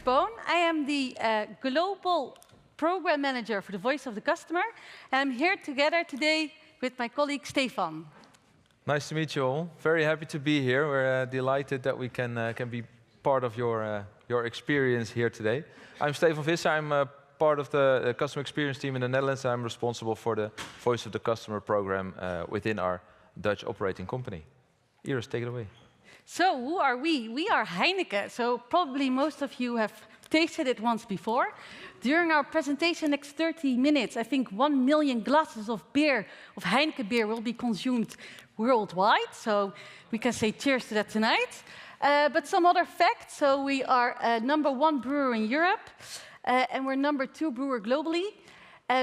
is Boon. I am the Global Program Manager for the Voice of the Customer. And I'm here together today with my colleague Stefan. Nice to meet you all. Very happy to be here. We're delighted that we can be part of your experience here today. I'm Stefan Visser. I'm part of the customer experience team in the Netherlands. I'm responsible for the Voice of the Customer program within our Dutch operating company. Iris, take it away. So who are we? We are Heineken. So probably most of you have tasted it once before. During our presentation, next 30 minutes, I think 1 million glasses of beer, of Heineken beer, will be consumed worldwide. So we can say cheers to that tonight. But some other facts. So we are #1 brewer in Europe, and we're #2 brewer globally.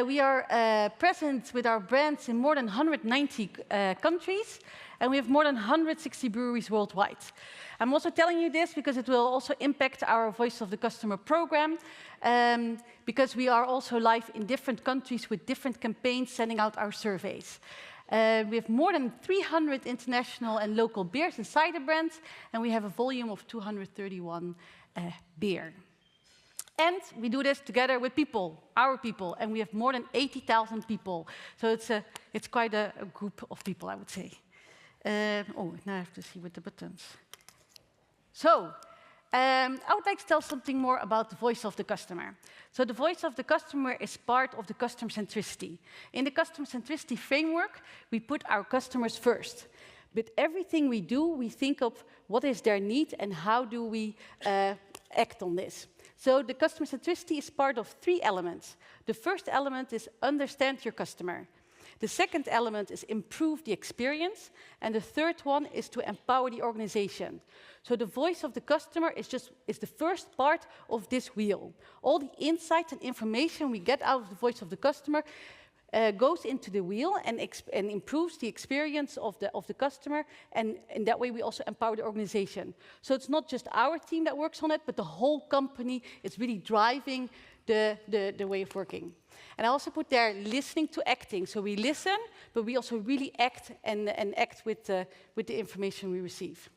We are present with our brands in more than 190 countries, and we have more than 160 breweries worldwide. I'm also telling you this because it will also impact our Voice of the Customer program, because we are also live in different countries with different campaigns sending out our surveys. We have more than 300 international and local beers inside the brand, and we have a volume of 231 beer. And we do this together with people, our people, and we have more than 80,000 people. So it's quite a group of people, I would say. Oh, now I have to see with the buttons. So, I would like to tell something more about the Voice of the Customer. So the Voice of the Customer is part of the customer centricity. In the customer centricity framework, we put our customers first. With everything we do, we think of what is their need and how do we act on this. So the customer centricity is part of 3 elements. The first element is understand your customer. The second element is improve the experience. And the third one is to empower the organization. So the Voice of the Customer is the first part of this wheel. All the insights and information we get out of the Voice of the Customer goes into the wheel and improves the experience of the customer, and in that way we also empower the organization. So it's not just our team that works on it, but the whole company is really driving the way of working. And I also put there listening to acting. So we listen, but we also really act and act with the information we receive.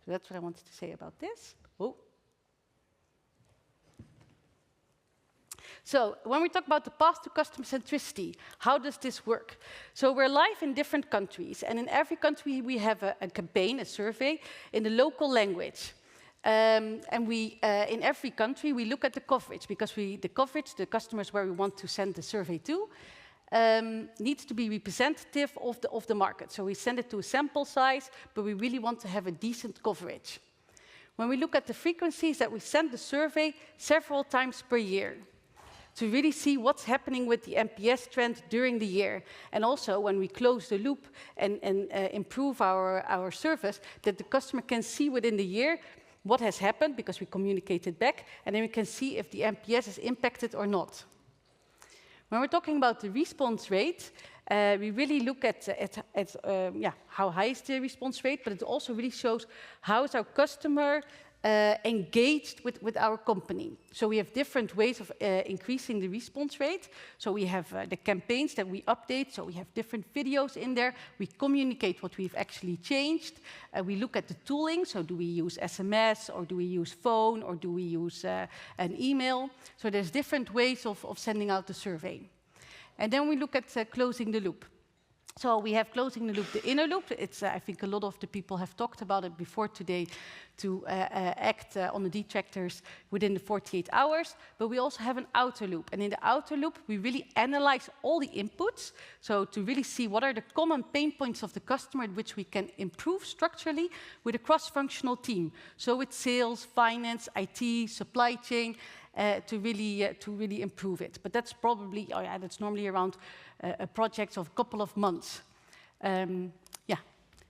So that's what I wanted to say about this. Oh. So when we talk about the path to customer centricity, how does this work? So we're live in different countries, and in every country we have a campaign, a survey, in the local language. And in every country we look at the coverage, because the customers where we want to send the survey to, needs to be representative of the market. So we send it to a sample size, but we really want to have a decent coverage. When we look at the frequencies that we send the survey several times per year, to really see what's happening with the NPS trend during the year. And also when we close the loop and improve our service, that the customer can see within the year what has happened, because we communicate it back, and then we can see if the NPS is impacted or not. When we're talking about the response rate, we really look at how high is the response rate, but it also really shows how is our customer engaged with our company. So we have different ways of increasing the response rate. So we have the campaigns that we update. So we have different videos in there. We communicate what we've actually changed. We look at the tooling. So do we use SMS, or do we use phone, or do we use an email? So there's different ways of sending out the survey. And then we look at closing the loop. So we have closing the loop, the inner loop. I think a lot of the people have talked about it before today, to act on the detractors within the 48 hours. But we also have an outer loop. And in the outer loop, we really analyze all the inputs. So to really see what are the common pain points of the customer, which we can improve structurally with a cross-functional team. So with sales, finance, IT, supply chain, to really improve it. But that's probably, that's normally around a project of a couple of months.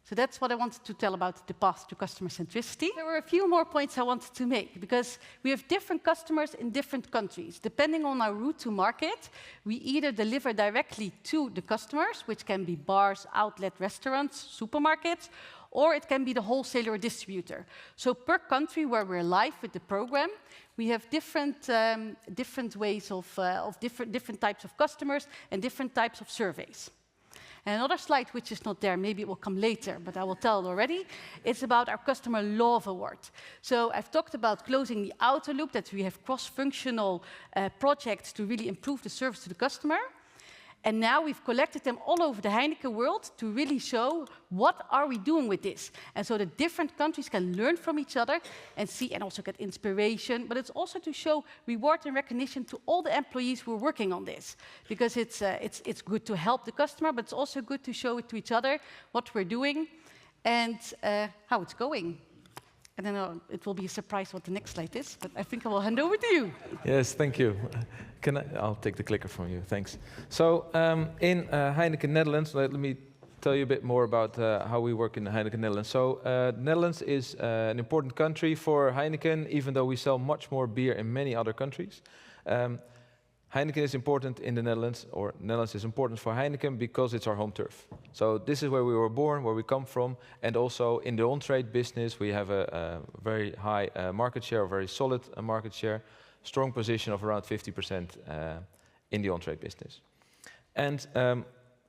So that's what I wanted to tell about the path to customer centricity. There were a few more points I wanted to make, because we have different customers in different countries. Depending on our route to market, we either deliver directly to the customers, which can be bars, outlet, restaurants, supermarkets, or it can be the wholesaler or distributor. So per country where we're live with the program, we have different ways of different types of customers and different types of surveys. And another slide, which is not there, maybe it will come later, but I will tell it already, it's about our Customer Love Award. So I've talked about closing the outer loop, that we have cross-functional projects to really improve the service to the customer. And now we've collected them all over the Heineken world to really show what are we doing with this. And so the different countries can learn from each other and see and also get inspiration. But it's also to show reward and recognition to all the employees who are working on this. Because it's good to help the customer, but it's also good to show it to each other what we're doing and how it's going. I don't know, it will be a surprise what the next slide is, but I think I will hand over to you. Yes, thank you. I'll take the clicker from you, thanks. So in Heineken Netherlands, let me tell you a bit more about how we work in Heineken Netherlands. So Netherlands is an important country for Heineken, even though we sell much more beer in many other countries. Heineken is important in the Netherlands, or Netherlands is important for Heineken because it's our home turf. So this is where we were born, where we come from, and also in the on-trade business we have a very high market share, a very solid market share, strong position of around 50% in the on-trade business. And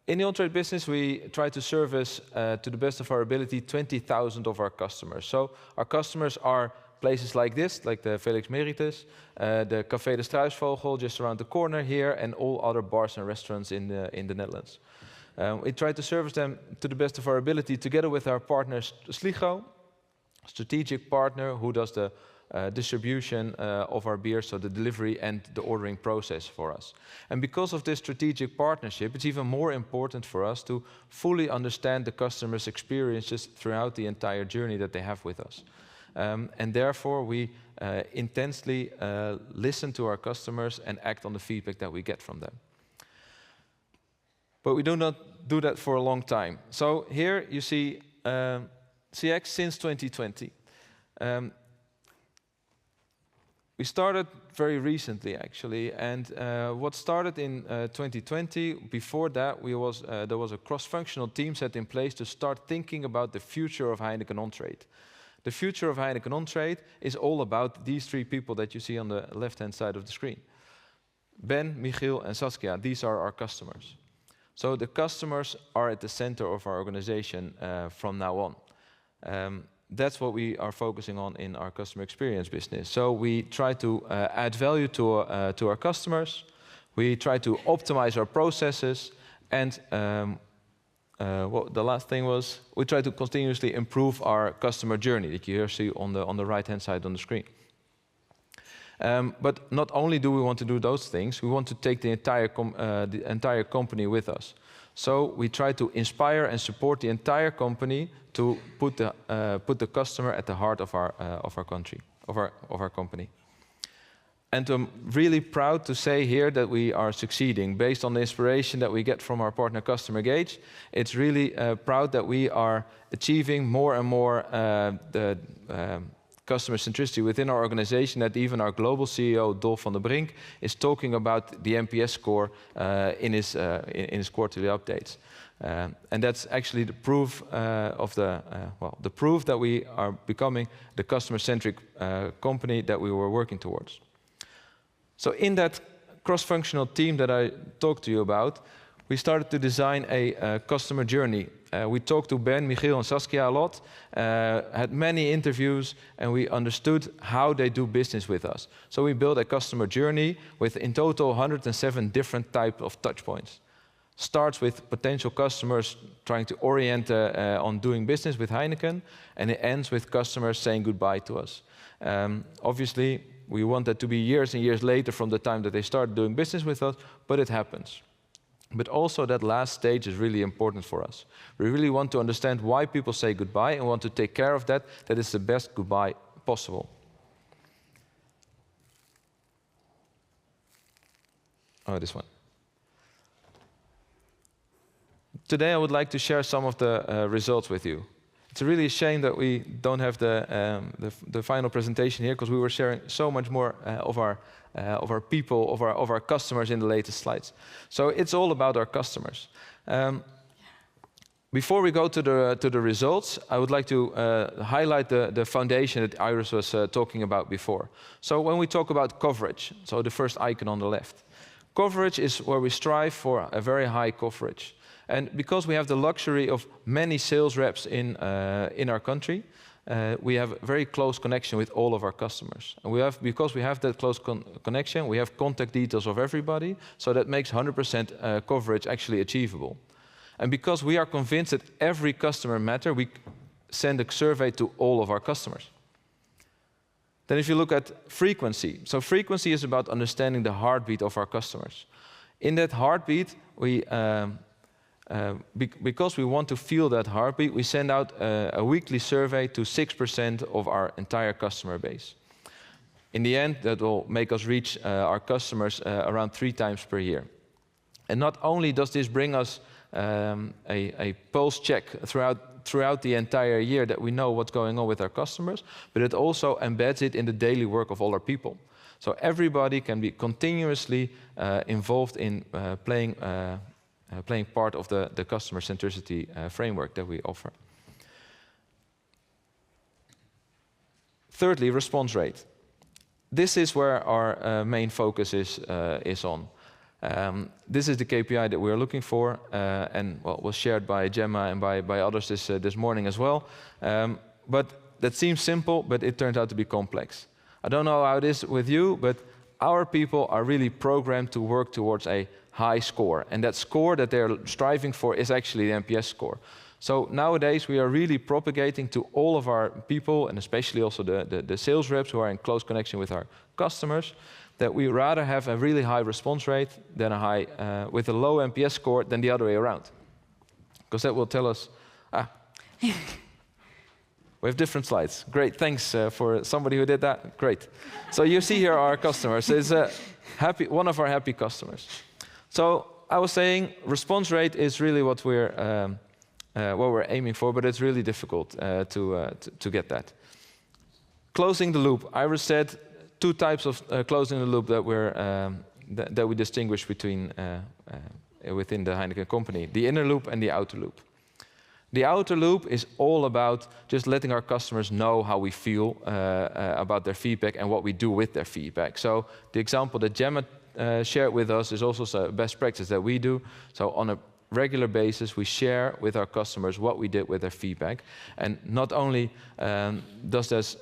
in the on-trade business we try to service, to the best of our ability, 20,000 of our customers. So our customers are places like this, like the Felix Meritus, the Café de Struisvogel just around the corner here, and all other bars and restaurants in the Netherlands. We try to service them to the best of our ability together with our partner Sligo, strategic partner who does the distribution of our beer, so the delivery and the ordering process for us. And because of this strategic partnership, it's even more important for us to fully understand the customer's experiences throughout the entire journey that they have with us. And therefore we intensely listen to our customers and act on the feedback that we get from them. But we do not do that for a long time. So here you see CX since 2020. We started very recently, actually, and what started in 2020, before that, there was a cross-functional team set in place to start thinking about the future of Heineken on-trade. The future of Heineken on-trade is all about these three people that you see on the left-hand side of the screen. Ben, Michiel, and Saskia, these are our customers. So the customers are at the center of our organization from now on. That's what we are focusing on in our customer experience business. So we try to add value to our customers. We try to optimize our processes, and the last thing was we try to continuously improve our customer journey that you here see on the right-hand side on the screen. But not only do we want to do those things, we want to take the entire company with us. So we try to inspire and support the entire company to put the customer at the heart of our company. And I'm really proud to say here that we are succeeding based on the inspiration that we get from our partner Customer Gauge. It's really proud that we are achieving more and more the customer centricity within our organization, that even our global CEO, Dolf van der Brink, is talking about the NPS score in his quarterly updates. And that's actually the proof the proof that we are becoming the customer-centric company that we were working towards. So in that cross-functional team that I talked to you about, we started to design a customer journey. We talked to Ben, Michiel, and Saskia a lot, had many interviews, and we understood how they do business with us. So we built a customer journey with, in total, 107 different types of touchpoints. Starts with potential customers trying to orient on doing business with Heineken, and it ends with customers saying goodbye to us. Obviously, we want that to be years and years later from the time that they start doing business with us, but it happens. But also that last stage is really important for us. We really want to understand why people say goodbye and want to take care of that is the best goodbye possible. Oh, this one. Today I would like to share some of the results with you. It's really a shame that we don't have the final presentation here, because we were sharing so much more of our people, of our customers in the latest slides. So it's all about our customers. Before we go to the results, I would like to highlight the foundation that Iris was talking about before. So when we talk about coverage, so the first icon on the left, Coverage is where we strive for a very high coverage. And because we have the luxury of many sales reps in our country, we have a very close connection with all of our customers. And because we have that close connection, we have contact details of everybody, so that makes 100% coverage actually achievable. And because we are convinced that every customer matters, we send a survey to all of our customers. Then if you look at frequency, so frequency is about understanding the heartbeat of our customers. In that heartbeat, because we want to feel that heartbeat, we send out a weekly survey to 6% of our entire customer base. In the end, that will make us reach our customers around 3 times per year. And not only does this bring us a pulse check throughout the entire year that we know what's going on with our customers, but it also embeds it in the daily work of all our people. So everybody can be continuously involved in playing part of the customer centricity framework that we offer. Thirdly, response rate. This is where our main focus is on. This is the KPI that we're looking for, and was shared by Gemma and by others this morning as well. But that seems simple, but it turned out to be complex. I don't know how it is with you, but our people are really programmed to work towards a high score. And that score that they're striving for is actually the NPS score. So nowadays, we are really propagating to all of our people, and especially also the sales reps who are in close connection with our customers, that we rather have a really high response rate than with a low NPS score than the other way around. Because that will tell us, we have different slides. Great, thanks for somebody who did that. Great. So you see here our customers. It's one of our happy customers. So I was saying response rate is really what we're aiming for, but it's really difficult to get that. Closing the loop. Iris said 2 types of closing the loop that we distinguish between within the Heineken company: the inner loop and the outer loop. The outer loop is all about just letting our customers know how we feel about their feedback and what we do with their feedback. So the example that Gemma shared with us is also a best practice that we do. So on a regular basis, we share with our customers what we did with their feedback. And not only does this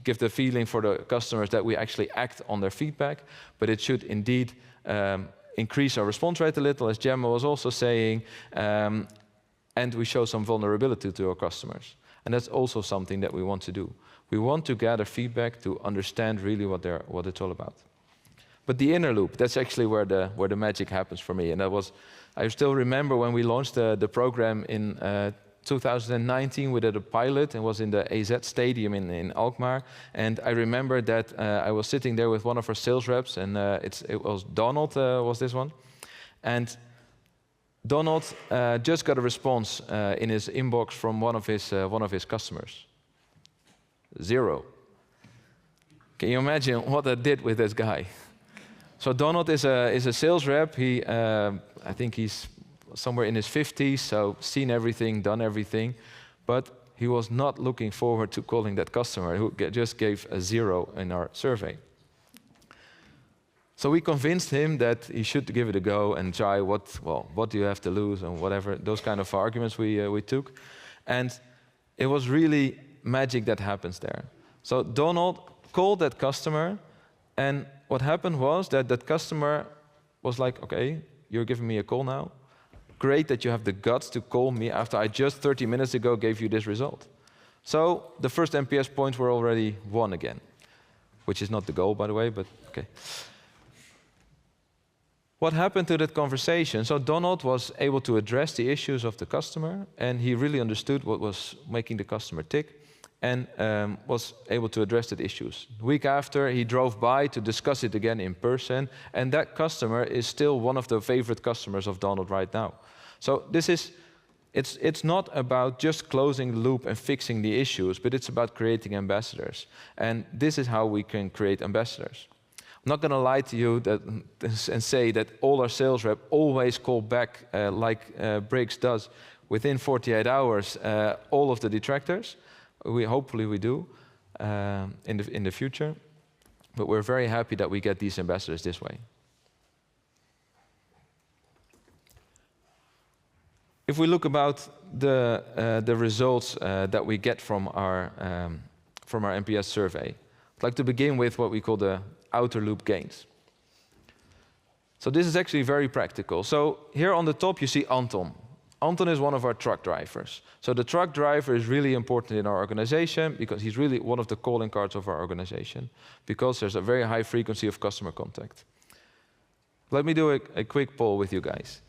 give the feeling for the customers that we actually act on their feedback, but it should indeed increase our response rate a little, as Gemma was also saying, and we show some vulnerability to our customers. And that's also something that we want to do. We want to gather feedback to understand really what it's all about. But the inner loop, that's actually where the magic happens for me. And I still remember when we launched the program in 2019, we did a pilot and was in the AZ Stadium in Alkmaar. And I remember that I was sitting there with one of our sales reps, and it was Donald, was this one. And Donald just got a response in his inbox from one of his customers. 0. Can you imagine what that did with this guy? So Donald is a sales rep. I think he's somewhere in his 50s, so seen everything, done everything, but he was not looking forward to calling that customer who just gave a 0 in our survey. So we convinced him that he should give it a go and try what do you have to lose and whatever, those kind of arguments we took. And it was really magic that happens there. So Donald called that customer, and what happened was that customer was like, okay, you're giving me a call now. Great that you have the guts to call me after I just 30 minutes ago gave you this result. So the first NPS points were already won again, which is not the goal, by the way, but okay. What happened to that conversation? So Donald was able to address the issues of the customer, and he really understood what was making the customer tick, and was able to address the issues. The week after, he drove by to discuss it again in person, and that customer is still one of the favorite customers of Donald right now. So it's not about just closing the loop and fixing the issues, but it's about creating ambassadors. And this is how we can create ambassadors. I'm not going to lie to you and say that all our sales reps always call back like Briggs does within 48 hours all of the detractors. Hopefully we do in the future. But we're very happy that we get these ambassadors this way. If we look about the results that we get from our NPS survey, I'd like to begin with what we call the outer loop gains. So this is actually very practical. So here on the top you see Anton. Anton is one of our truck drivers. So the truck driver is really important in our organization because he's really one of the calling cards of our organization, because there's a very high frequency of customer contact. Let me do a quick poll with you guys.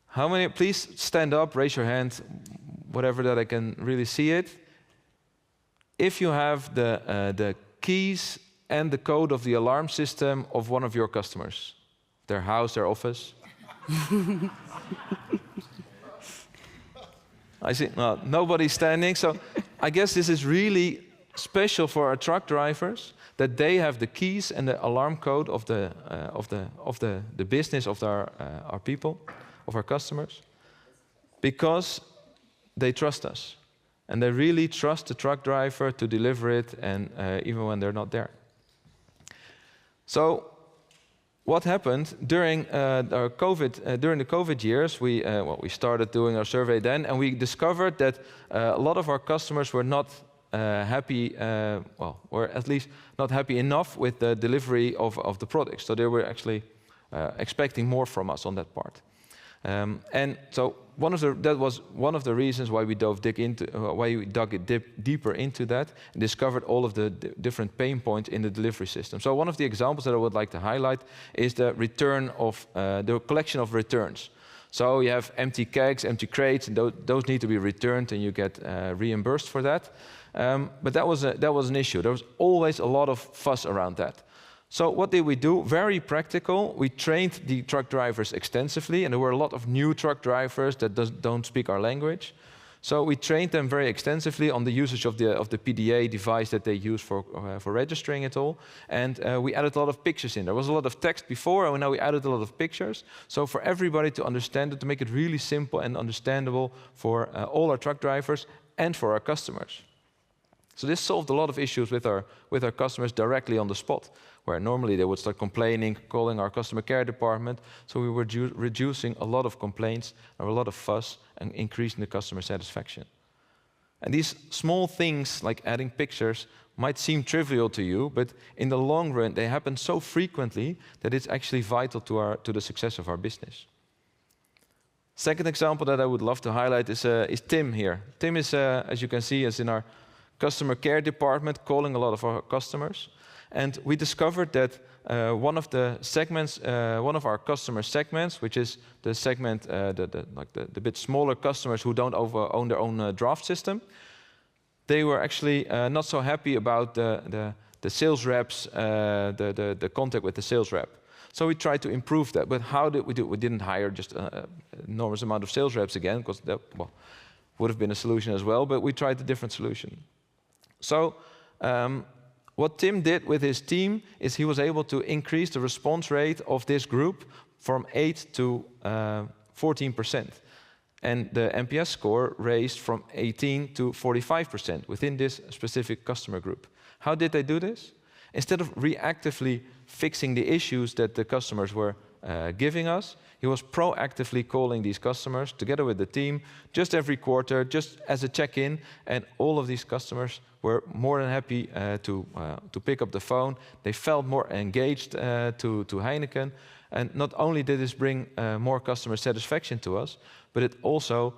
How many, please stand up, raise your hand, whatever that I can really see it. If you have the keys and the code of the alarm system of one of your customers, their house, their office. I see nobody's standing, so I guess this is really special for our truck drivers, that they have the keys and the alarm code of the business of our people, of our customers, because they trust us, and they really trust the truck driver to deliver it, and even when they're not there. So what happened during the COVID years? We started doing our survey then, and we discovered that a lot of our customers were not happy, or at least not happy enough with the delivery of the products. So they were actually expecting more from us on that part. And so that was one of the reasons why we dug deeper into that and discovered all of the different pain points in the delivery system. So one of the examples that I would like to highlight is the return of the collection of returns. So you have empty kegs, empty crates, and those need to be returned, and you get reimbursed for that. But that was an issue. There was always a lot of fuss around that. So what did we do? Very practical. We trained the truck drivers extensively, and there were a lot of new truck drivers that don't speak our language. So we trained them very extensively on the usage of the PDA device that they use for registering it all. And we added a lot of pictures in. There was a lot of text before, and now we added a lot of pictures. So for everybody to understand it, to make it really simple and understandable for all our truck drivers and for our customers. So this solved a lot of issues with our customers directly on the spot, where normally they would start complaining, calling our customer care department. So we were reducing a lot of complaints, a lot of fuss, and increasing the customer satisfaction. And these small things, like adding pictures, might seem trivial to you, but in the long run, they happen so frequently that it's actually vital to the success of our business. Second example that I would love to highlight is Tim here. Tim is, as you can see, is in our customer care department, calling a lot of our customers. And we discovered that one of the segments, one of our customer segments, which is the segment, the bit smaller customers who don't own their own draft system, they were actually not so happy about the sales reps, the contact with the sales rep. So we tried to improve that. But how did we do it? We didn't hire just an enormous amount of sales reps again, because that would have been a solution as well, but we tried a different solution. So what Tim did with his team is he was able to increase the response rate of this group from 8 to 14%. And the NPS score raised from 18 to 45% within this specific customer group. How did they do this? Instead of reactively fixing the issues that the customers were giving us, he was proactively calling these customers together with the team just every quarter, just as a check-in, and all of these customers were more than happy to pick up the phone. They felt more engaged to Heineken, and not only did this bring more customer satisfaction to us, but it also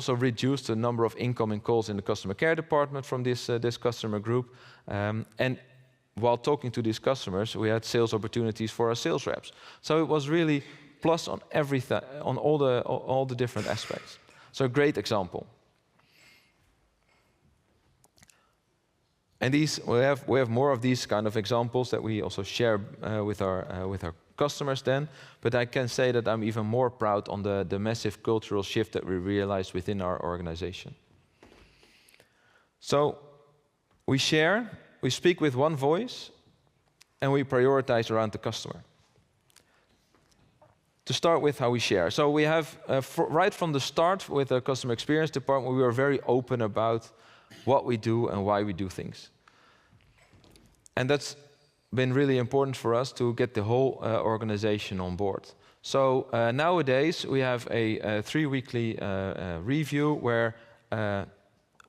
reduced the number of incoming calls in the customer care department from this customer group. And while talking to these customers, we had sales opportunities for our sales reps. So it was really plus on everything, on all the different aspects. So a great example. And we have more of these kind of examples that we also share with our customers then. But I can say that I'm even more proud on the massive cultural shift that we realized within our organization. So we speak with one voice, and we prioritize around the customer. To start with how we share. So we have, right from the start with the customer experience department, we were very open about what we do and why we do things. And that's been really important for us to get the whole organization on board. So nowadays we have a 3-weekly review where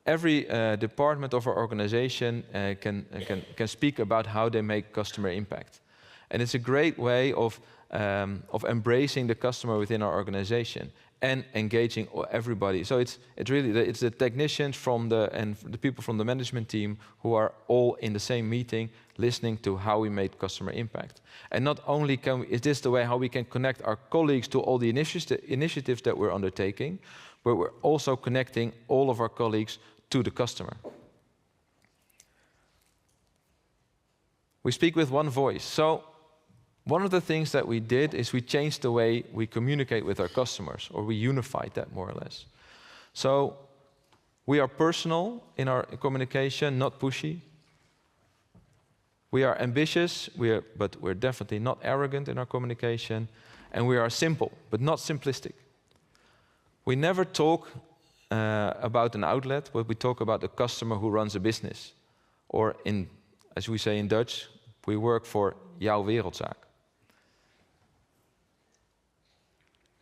every department of our organization can speak about how they make customer impact. And it's a great way of embracing the customer within our organization and engaging everybody. So it's really the technicians and the people from the management team who are all in the same meeting, listening to how we made customer impact. And not only is this the way how we can connect our colleagues to all the initiatives that we're undertaking, but we're also connecting all of our colleagues to the customer. We speak with one voice. So one of the things that we did is we changed the way we communicate with our customers, or we unified that more or less. So we are personal in our communication, not pushy. We are ambitious, but we're definitely not arrogant in our communication. And we are simple, but not simplistic. We never talk about an outlet, but we talk about the customer who runs a business. Or as we say in Dutch, we work for jouw wereldzaak.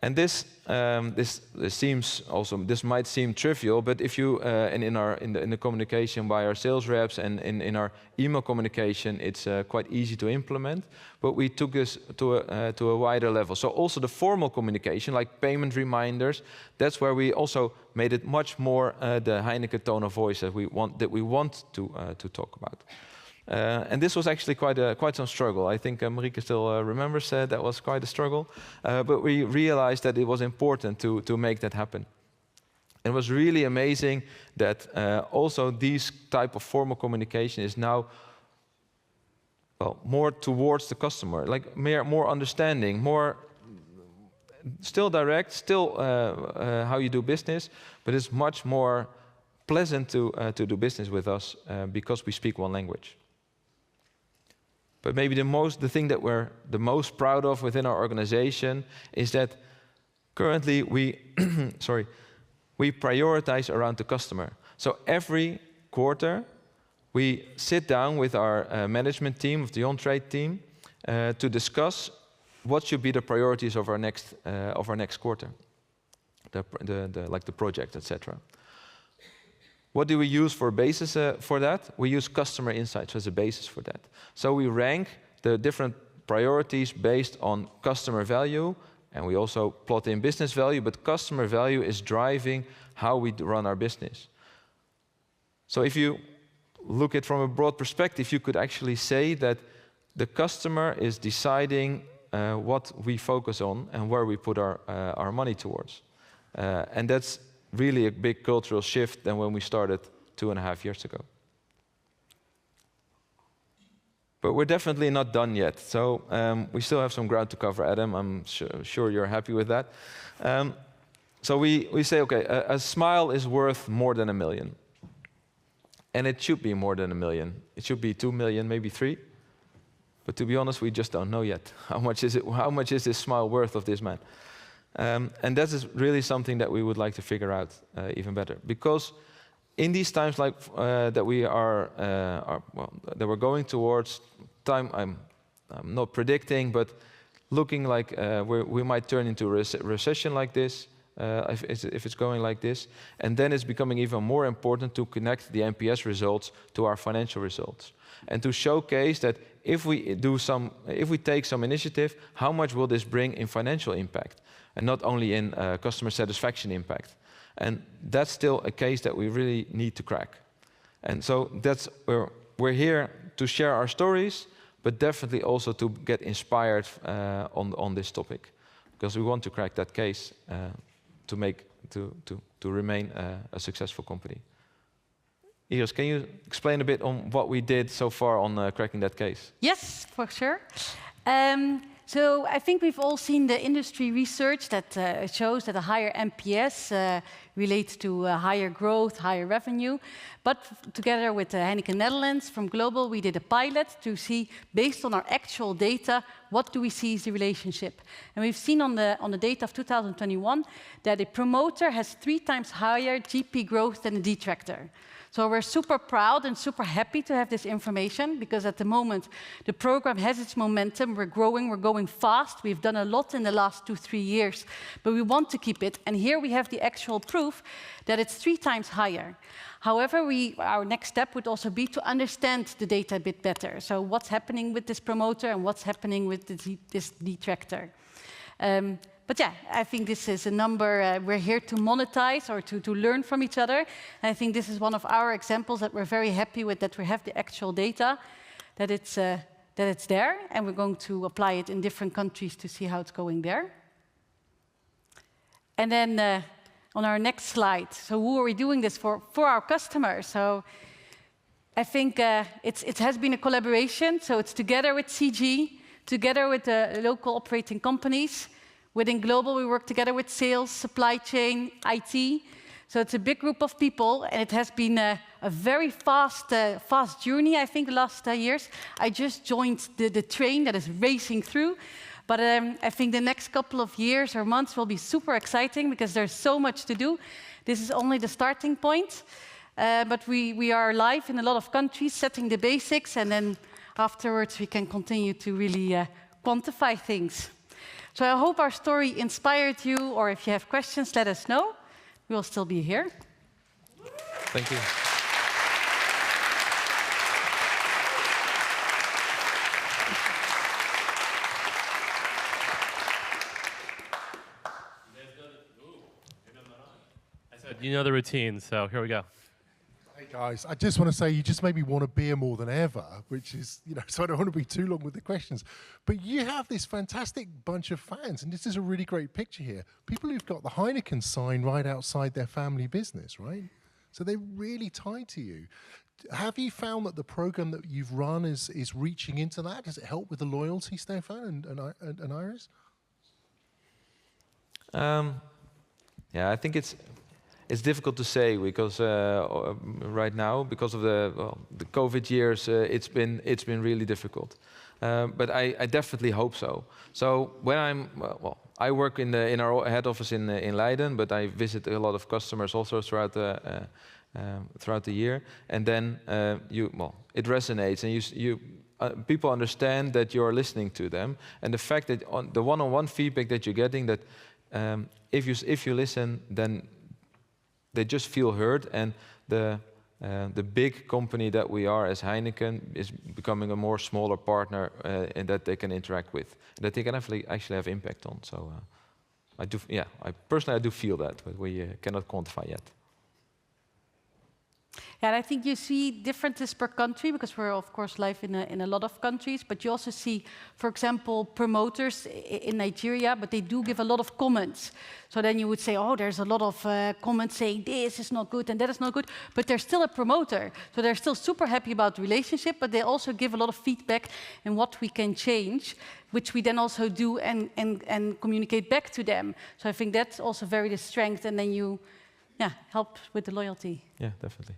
And this might seem trivial, but if you in the communication by our sales reps and in our email communication, it's quite easy to implement. But we took this to a wider level. So also the formal communication, like payment reminders, that's where we also made it much more the Heineken tone of voice that we want to talk about. And this was actually quite some struggle. I think Marieke still remembers that was quite a struggle. But we realized that it was important to make that happen. It was really amazing that also these type of formal communication is now more towards the customer, like more understanding, more still direct, still how you do business, but it's much more pleasant to do business with us because we speak one language. But maybe the thing that we're the most proud of within our organization is that currently we prioritize around the customer. So every quarter we sit down with our management team, of the on-trade team, to discuss what should be the priorities of our next quarter, like the project, etc. What do we use for a basis for that? We use customer insights as a basis for that. So we rank the different priorities based on customer value, and we also plot in business value, but customer value is driving how we run our business. So if you look at it from a broad perspective, you could actually say that the customer is deciding what we focus on and where we put our money towards. And that's really a big cultural shift than when we started 2.5 years ago. But we're definitely not done yet. So we still have some ground to cover, Adam. I'm sure you're happy with that. So we say, okay, a smile is worth more than 1 million. And it should be more than 1 million. It should be 2 million, maybe 3. But to be honest, we just don't know yet. How much is this smile worth of this man? And that is really something that we would like to figure out even better. Because in these times like that we're going towards time, I'm not predicting, but looking like we might turn into a recession like this, if it's going like this. And then it's becoming even more important to connect the NPS results to our financial results. And to showcase that if we take some initiative, how much will this bring in financial impact? And not only in customer satisfaction impact. And that's still a case that we really need to crack. And so we're here to share our stories, but definitely also to get inspired on this topic, because we want to crack that case to remain a successful company. Iris, can you explain a bit on what we did so far on cracking that case? Yes, for sure. So I think we've all seen the industry research that shows that a higher NPS relates to higher growth, higher revenue. But together with Heineken Netherlands from Global, we did a pilot to see, based on our actual data, what do we see is the relationship. And we've seen on the data of 2021 that a promoter has 3 times higher GP growth than a detractor. So we're super proud and super happy to have this information, because at the moment the program has its momentum. We're growing, we're going fast. We've done a lot in the last 2-3 years, but we want to keep it. And here we have the actual proof that it's 3 times higher. However, our next step would also be to understand the data a bit better. So what's happening with this promoter and what's happening with this detractor. But yeah, I think this is a number we're here to monetize or to learn from each other. And I think this is one of our examples that we're very happy with, that we have the actual data, that it's there, and we're going to apply it in different countries to see how it's going there. And then on our next slide, so who are we doing this for? For our customers. So I think it has been a collaboration. So it's together with CG, together with the local operating companies. Within Global, we work together with sales, supply chain, IT. So it's a big group of people, and it has been a very fast journey, I think, the last years. I just joined the train that is racing through. But I think the next couple of years or months will be super exciting, because there's so much to do. This is only the starting point. But we are live in a lot of countries, setting the basics, and then afterwards we can continue to really quantify things. So I hope our story inspired you, or if you have questions, let us know. We will still be here. Thank you. You know the routine, so here we go. Hey guys, I just want to say you just made me want a beer more than ever, which is, so I don't want to be too long with the questions. But you have this fantastic bunch of fans, and this is a really great picture here. People who've got the Heineken sign right outside their family business, right? So they're really tied to you. Have you found that the program that you've run is reaching into that? Does it help with the loyalty, Stefan and Iris? Yeah, I think it's difficult to say, because right now, because of the COVID years, it's been really difficult. But I definitely hope so. So when I work in our head office in Leiden, but I visit a lot of customers also throughout the year, and then it resonates, and people understand that you're listening to them, and the fact that on the one-on-one feedback that you're getting, that if you listen, then they just feel heard, and the big company that we are as Heineken is becoming a more smaller partner, and that they can interact with, and that they can actually have impact on. So I personally feel that, but we cannot quantify yet. Yeah, and I think you see differences per country, because we're of course live in a lot of countries, but you also see, for example, promoters in Nigeria, but they do give a lot of comments. So then you would say, oh, there's a lot of comments saying this is not good and that is not good, but they're still a promoter. So they're still super happy about the relationship, but they also give a lot of feedback in what we can change, which we then also do and communicate back to them. So I think that's also very the strength, and then you help with the loyalty. Yeah, definitely.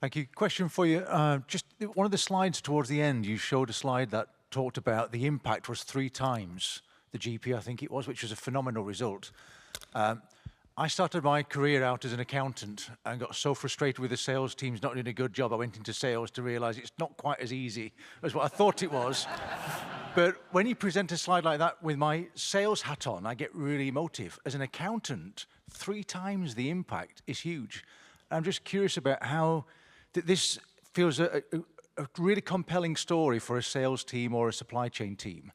Thank you. Question for you. Just one of the slides towards the end, you showed a slide that talked about the impact was 3 times the GP, I think it was, which was a phenomenal result. I started my career out as an accountant and got so frustrated with the sales teams not doing a good job, I went into sales to realize it's not quite as easy as what I thought it was. But when you present a slide like that with my sales hat on, I get really emotive. As an accountant, 3 times the impact is huge. I'm just curious about how this feels a really compelling story for a sales team or a supply chain team.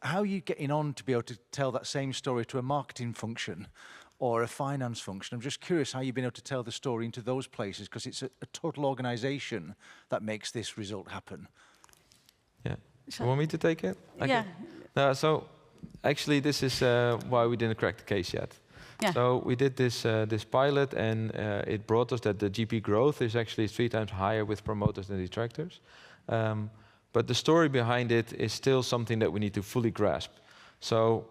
How are you getting on to be able to tell that same story to a marketing function or a finance function? I'm just curious how you've been able to tell the story into those places, because it's a total organization that makes this result happen. Yeah. You want me to take it? Yeah. So actually, this is why we didn't crack the case yet. Yeah. So we did this pilot, and it brought us that the GP growth is actually 3 times higher with promoters than detractors. But the story behind it is still something that we need to fully grasp. So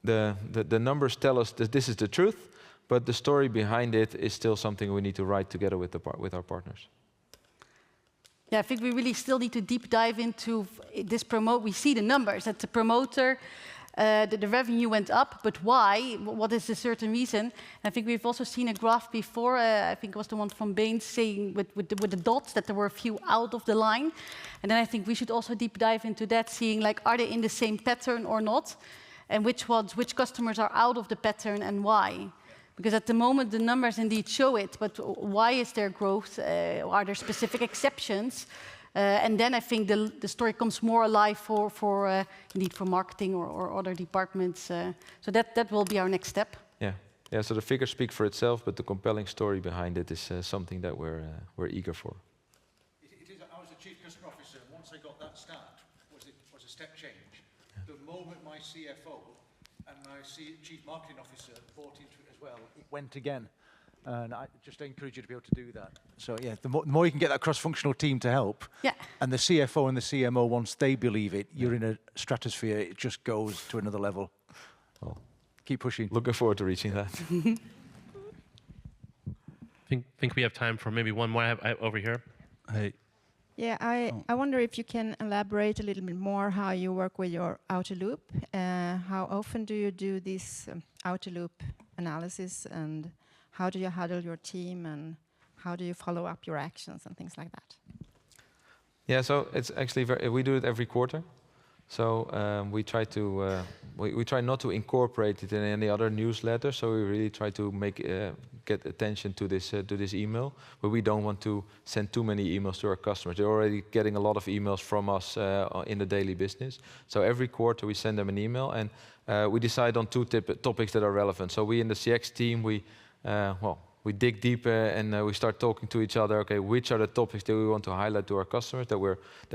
the numbers tell us that this is the truth, but the story behind it is still something we need to write together with our partners. Yeah, I think we really still need to deep dive into this We see the numbers that the promoter The revenue went up, but why? What is the certain reason? I think we've also seen a graph before, I think it was the one from Veen saying with the dots that there were a few out of the line. And then I think we should also deep dive into that, seeing like, are they in the same pattern or not? And which customers are out of the pattern and why? Because at the moment, the numbers indeed show it, but why is there growth? Are there specific exceptions? And then I think the story comes more alive for indeed for marketing or other departments. So that will be our next step. Yeah. So the figures speak for itself, but the compelling story behind it is something that we're eager for. It is. I was a chief customer officer, and once I got that stat, was a step change. Yeah. The moment my CFO and my chief marketing officer bought into it as well, it went again. And I just encourage you to be able to do that. So yeah, the more you can get that cross-functional team to help, and the CFO and the CMO, once they believe it, you're in a stratosphere. It just goes to another level. Well, keep pushing. Looking forward to reaching that. Think we have time for maybe one more over here. Hey. Yeah, I wonder if you can elaborate a little bit more how you work with your outer loop. How often do you do this outer loop analysis, and how do you handle your team, and how do you follow up your actions and things like that? Yeah, so it's actually we do it every quarter. So we try to we try not to incorporate it in any other newsletter. So we really try to get attention to this email, but we don't want to send too many emails to our customers. They're already getting a lot of emails from us in the daily business. So every quarter we send them an email, and we decide on two topics that are relevant. So we in the CX team we dig deep and we start talking to each other. Okay, which are the topics that we want to highlight to our customers that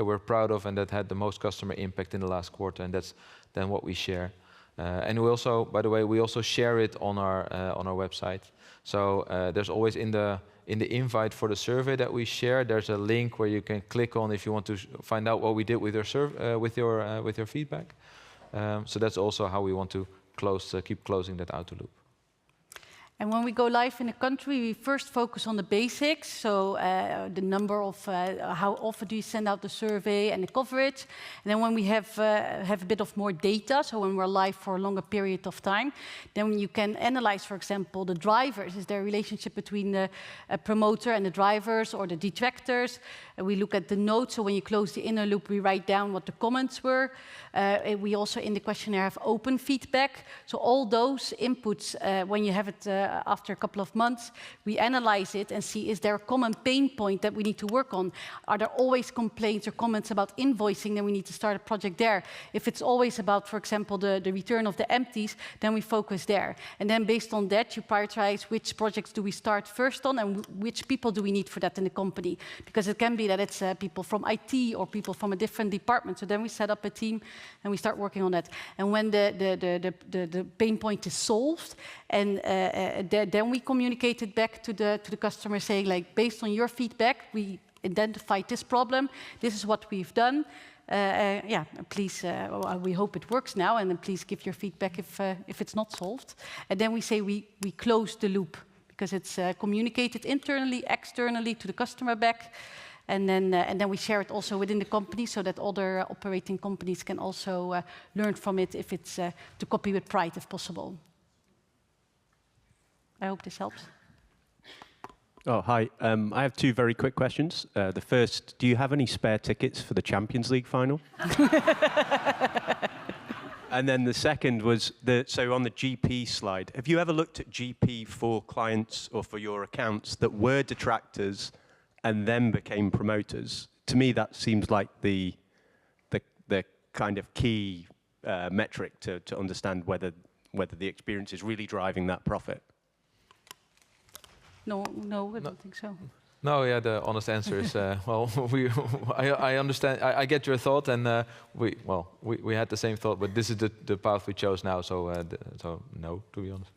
we're proud of and that had the most customer impact in the last quarter, and that's then what we share. And we also, by the way, we also share it on our website. So there's always in the invite for the survey that we share, there's a link where you can click on if you want to find out what we did with your with your feedback. So that's also how we want to keep closing that outer loop. And when we go live in a country, we first focus on the basics. So the number of, how often do you send out the survey and the coverage. And then when we have a bit of more data, so when we're live for a longer period of time, then you can analyze, for example, the drivers. Is there a relationship between the promoter and the drivers or the detractors? We look at the notes. So when you close the inner loop, we write down what the comments were. We also in the questionnaire have open feedback. So all those inputs, when you have it after a couple of months, we analyze it and see, is there a common pain point that we need to work on? Are there always complaints or comments about invoicing? Then we need to start a project there. If it's always about, for example, the return of the empties, then we focus there. And then based on that, you prioritize which projects do we start first on and which people do we need for that in the company. Because it can be that it's people from IT or people from a different department. So then we set up a team and we start working on that. And when the pain point is solved, and then we communicate it back to the customer, saying, like, based on your feedback, we identified this problem. This is what we've done. Please, we hope it works now, and then please give your feedback if it's not solved. And then we say we close the loop, because it's communicated internally, externally to the customer back. And then we share it also within the company so that other operating companies can also learn from it if it's to copy with pride if possible. I hope this helps. Oh, hi. I have two very quick questions. The first, do you have any spare tickets for the Champions League final? And then the second was, so on the GP slide, have you ever looked at GP for clients or for your accounts that were detractors and then became promoters? To me, that seems like the kind of key metric to understand whether the experience is really driving that profit. No, I don't think so. No, yeah, the honest answer is, well, I understand, I get your thought, and we had the same thought, but this is the path we chose now, so no, to be honest.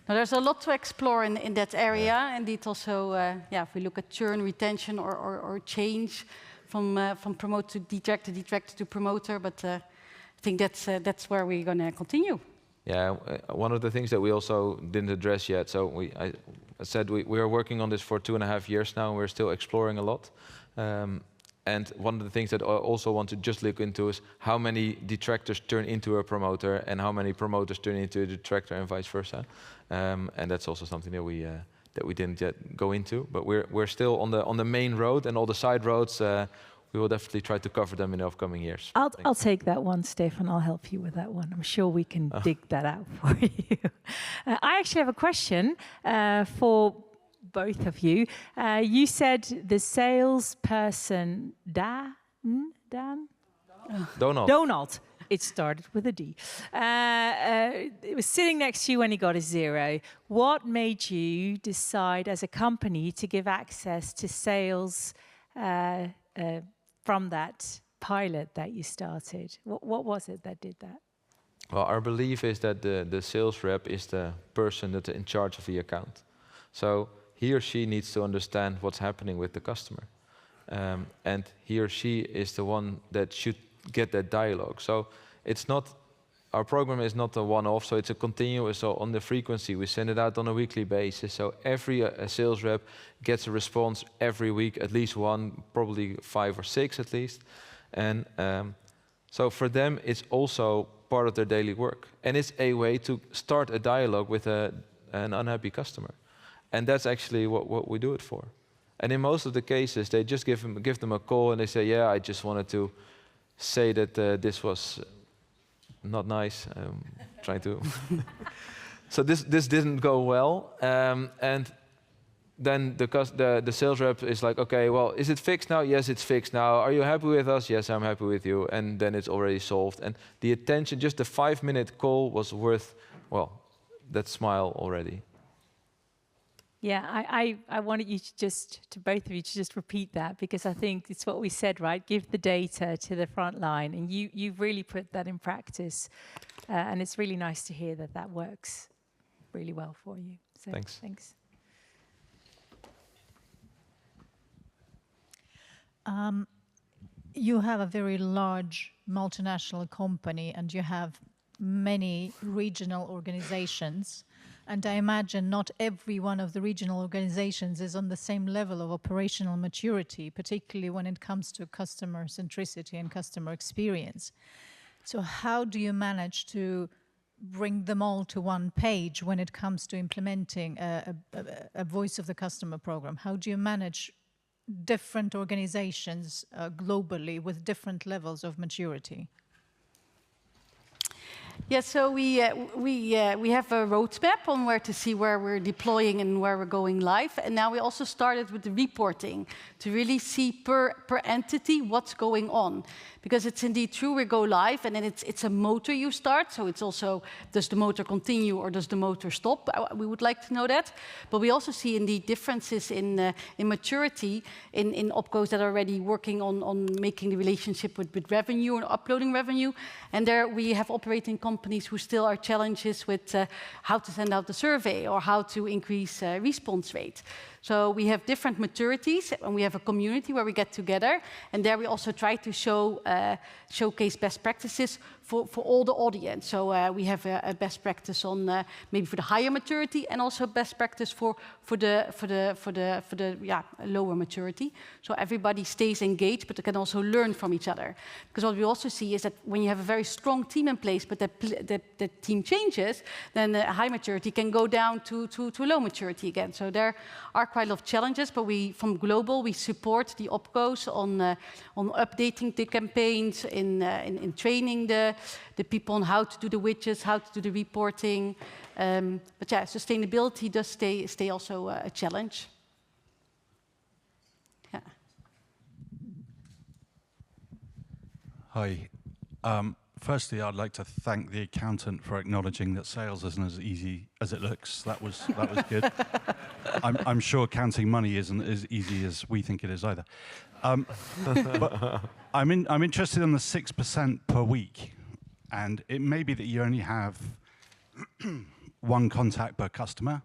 Now, there's a lot to explore in that area. Indeed, also, if we look at churn, retention, or change from promote to detractor to promoter, but I think that's where we're going to continue. Yeah, one of the things that we also didn't address yet, so I said we are working on this for 2.5 years now, and we're still exploring a lot. And one of the things that I also want to just look into is how many detractors turn into a promoter and how many promoters turn into a detractor and vice versa. And that's also something that we didn't yet go into. But we're still on the main road, and all the side roads, we will definitely try to cover them in the upcoming years. I'll take that one, Stefan. I'll help you with that one. I'm sure we can dig that out for you. I actually have a question for both of you. You said the salesperson, Dan? Donald. It started with a D. It was sitting next to you when he got a 0. What made you decide as a company to give access to sales from that pilot that you started? What was it that did that? Well, our belief is that the sales rep is the person that's in charge of the account. So he or she needs to understand what's happening with the customer. And he or she is the one that should get that dialogue. So it's not, our program is not a one-off, so it's a continuous, so on the frequency, we send it out on a weekly basis. So every sales rep gets a response every week, at least one, probably 5 or 6 at least. And so for them, it's also part of their daily work. And it's a way to start a dialogue with an unhappy customer. And that's actually what we do it for. And in most of the cases, they just give them a call and they say, yeah, I just wanted to say that this was not nice. Trying to. So this didn't go well. And then the sales rep is like, okay, well, is it fixed now? Yes, it's fixed now. Are you happy with us? Yes, I'm happy with you. And then it's already solved. And the attention, just the 5-minute call was worth, well, that smile already. Yeah, I wanted you to both of you to just repeat that, because I think it's what we said, right? Give the data to the front line, and you've really put that in practice, and it's really nice to hear that works really well for you. So thanks. Thanks. You have a very large multinational company, and you have many regional organizations. And I imagine not every one of the regional organizations is on the same level of operational maturity, particularly when it comes to customer centricity and customer experience. So how do you manage to bring them all to one page when it comes to implementing a voice of the customer program? How do you manage different organizations globally with different levels of maturity? Yeah, so we have a roadmap on where to see where we're deploying and where we're going live. And now we also started with the reporting to really see per entity what's going on. Because it's indeed true, we go live and then it's a motor you start. So it's also, does the motor continue or does the motor stop? We would like to know that. But we also see indeed differences in maturity in opcos that are already working on making the relationship with revenue and uploading revenue. And there we have operating companies who still are challenges with how to send out the survey or how to increase response rate. So we have different maturities, and we have a community where we get together, and there we also try to showcase best practices for all the audience. So we have a best practice on maybe for the higher maturity, and also best practice for the lower maturity. So everybody stays engaged, but they can also learn from each other. Because what we also see is that when you have a very strong team in place, but the team changes, then the high maturity can go down to low maturity again. So there are quite a lot of challenges, but from global we support the opcos on updating the campaigns, in training the people on how to do the widgets, how to do the reporting. But yeah, sustainability does stay also a challenge. Yeah. Hi. Firstly, I'd like to thank the accountant for acknowledging that sales isn't as easy as it looks. That was good. I'm sure counting money isn't as easy as we think it is either. But I'm interested in the 6% per week, and it may be that you only have one contact per customer.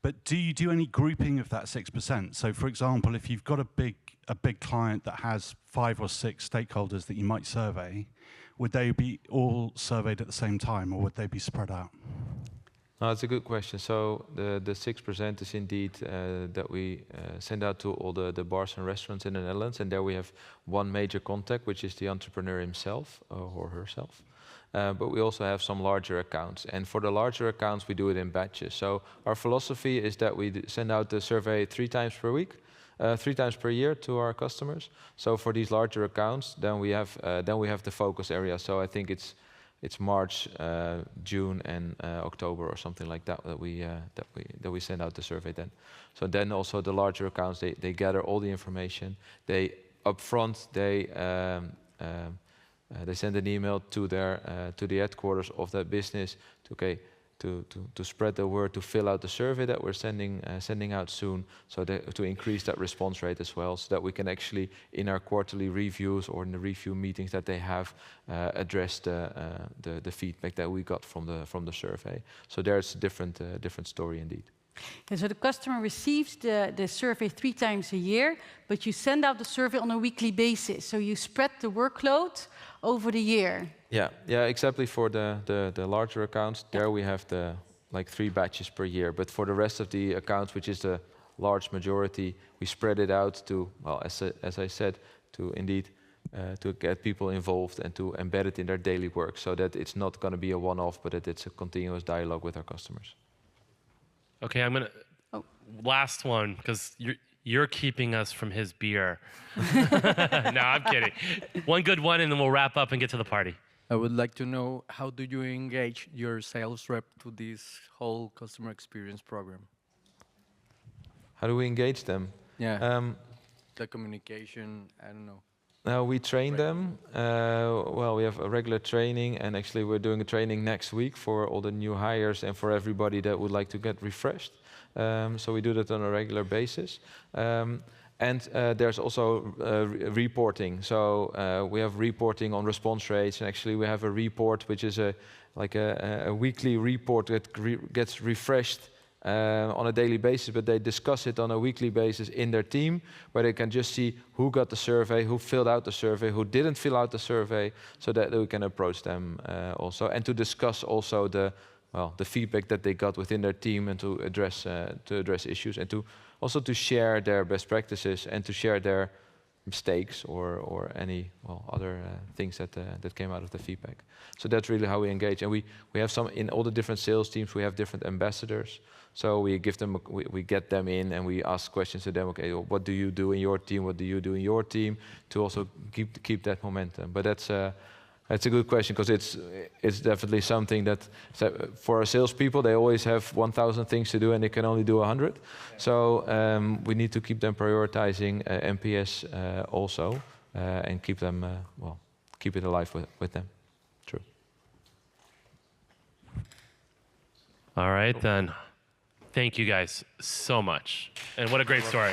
But do you do any grouping of that 6%? So, for example, if you've got a big client that has 5 or 6 stakeholders that you might survey, would they be all surveyed at the same time, or would they be spread out? No, it's a good question. So the 6% is indeed that we send out to all the bars and restaurants in the Netherlands, and there we have one major contact, which is the entrepreneur himself or herself. But we also have some larger accounts, and for the larger accounts we do it in batches. So our philosophy is that we send out the survey 3 times per week, 3 times per year to our customers. So for these larger accounts, then we have the focus area. So I think it's March, June, and October or something like that that we send out the survey then. So then also the larger accounts they gather all the information. They upfront they send an email to the headquarters of that business to spread the word, to fill out the survey that we're sending out soon, so to increase that response rate as well, so that we can actually, in our quarterly reviews or in the review meetings that they have, address the feedback that we got from the survey. So there's a different story indeed. And so the customer receives the survey 3 times a year, but you send out the survey on a weekly basis. So you spread the workload over the year. Yeah, exactly. For the larger accounts, there we have like 3 batches per year. But for the rest of the accounts, which is the large majority, we spread it out to, well, as I said, to indeed to get people involved and to embed it in their daily work, so that it's not going to be a one-off, but that it's a continuous dialogue with our customers. Okay, I'm gonna last one because you're keeping us from his beer. No, I'm kidding. One good one, and then we'll wrap up and get to the party. I would like to know, how do you engage your sales rep to this whole customer experience program? How do we engage them? Yeah. The communication, I don't know. We train them. Well, we have a regular training, and actually we're doing a training next week for all the new hires and for everybody that would like to get refreshed. So we do that on a regular basis. And there's also reporting. So we have reporting on response rates, and actually we have a report which is a weekly report that gets refreshed on a daily basis, but they discuss it on a weekly basis in their team, where they can just see who got the survey, who filled out the survey, who didn't fill out the survey, so that we can approach them also, and to discuss also the feedback that they got within their team, and to address issues, and to also to share their best practices and to share their mistakes or any other things that came out of the feedback. So that's really how we engage, and we have some in all the different sales teams. We have different ambassadors, so we give them we get them in and we ask questions to them. Okay, what do you do in your team? What do you do in your team? To also keep that momentum. But that's a good question, because it's definitely something that for our salespeople, they always have 1,000 things to do and they can only do 100. Yeah. So we need to keep them prioritizing NPS also, and keep them keep it alive with them. True. All right then. Thank you guys so much, and what a great story.